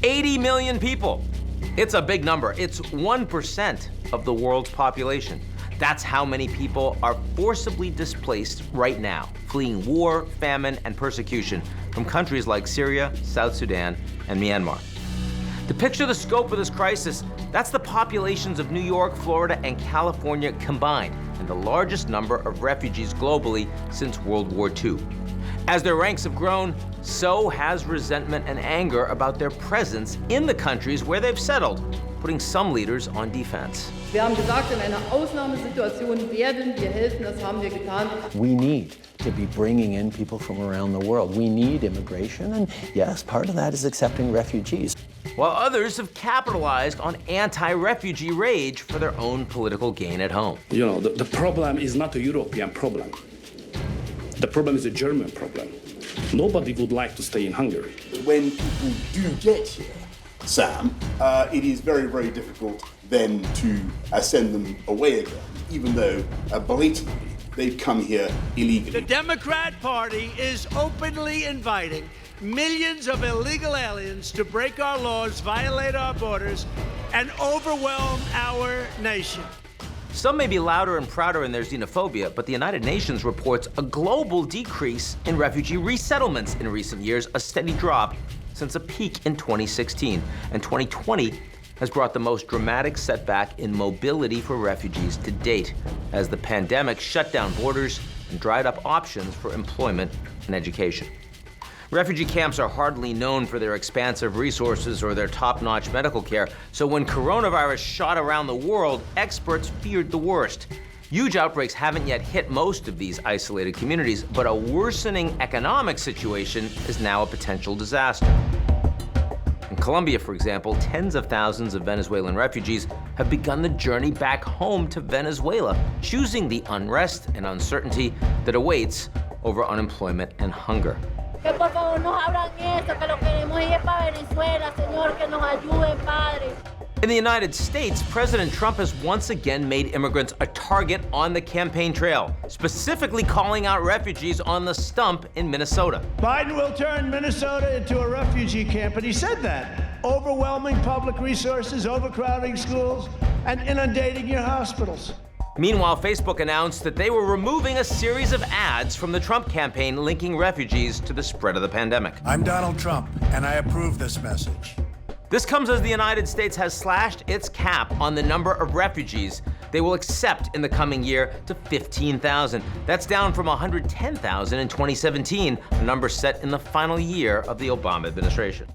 80 million people. It's a big number. It's 1% of the world's population. That's how many people are forcibly displaced right now, fleeing war, famine, and persecution from countries like Syria, South Sudan, and Myanmar. To picture the scope of this crisis, that's the populations of New York, Florida, and California combined, and the largest number of refugees globally since World War II. As their ranks have grown, so has resentment and anger about their presence in the countries where they've settled, putting some leaders on defense. Wir haben gesagt, in einer Ausnahmesituation werden wir helfen, das haben wir getan. We need to be bringing in people from around the world. We need immigration, and yes, part of that is accepting refugees. While others have capitalized on anti-refugee rage for their own political gain at home. You know, the problem is not a European problem. The problem is a German problem. Nobody would like to stay in Hungary. When people do get here, Sam, it is very, very difficult then to send them away again, even though blatantly they've come here illegally. The Democrat Party is openly inviting millions of illegal aliens to break our laws, violate our borders, and overwhelm our nation. Some may be louder and prouder in their xenophobia, but the United Nations reports a global decrease in refugee resettlements in recent years, a steady drop since a peak in 2016. And 2020 has brought the most dramatic setback in mobility for refugees to date, as the pandemic shut down borders and dried up options for employment and education. Refugee camps are hardly known for their expansive resources or their top-notch medical care, so when coronavirus shot around the world, experts feared the worst. Huge outbreaks haven't yet hit most of these isolated communities, but a worsening economic situation is now a potential disaster. In Colombia, for example, tens of thousands of Venezuelan refugees have begun the journey back home to Venezuela, choosing the unrest and uncertainty that awaits over unemployment and hunger. Que por favor nos abran esto, que lo queremos ir para Venezuela, Señor, que nos ayuden, Padre. In the United States, President Trump has once again made immigrants a target on the campaign trail, specifically calling out refugees on the stump in Minnesota. Biden will turn Minnesota into a refugee camp, and he said that. Overwhelming public resources, overcrowding schools, and inundating your hospitals. Meanwhile, Facebook announced that they were removing a series of ads from the Trump campaign linking refugees to the spread of the pandemic. I'm Donald Trump, and I approve this message. This comes as the United States has slashed its cap on the number of refugees they will accept in the coming year to 15,000. That's down from 110,000 in 2017, a number set in the final year of the Obama administration.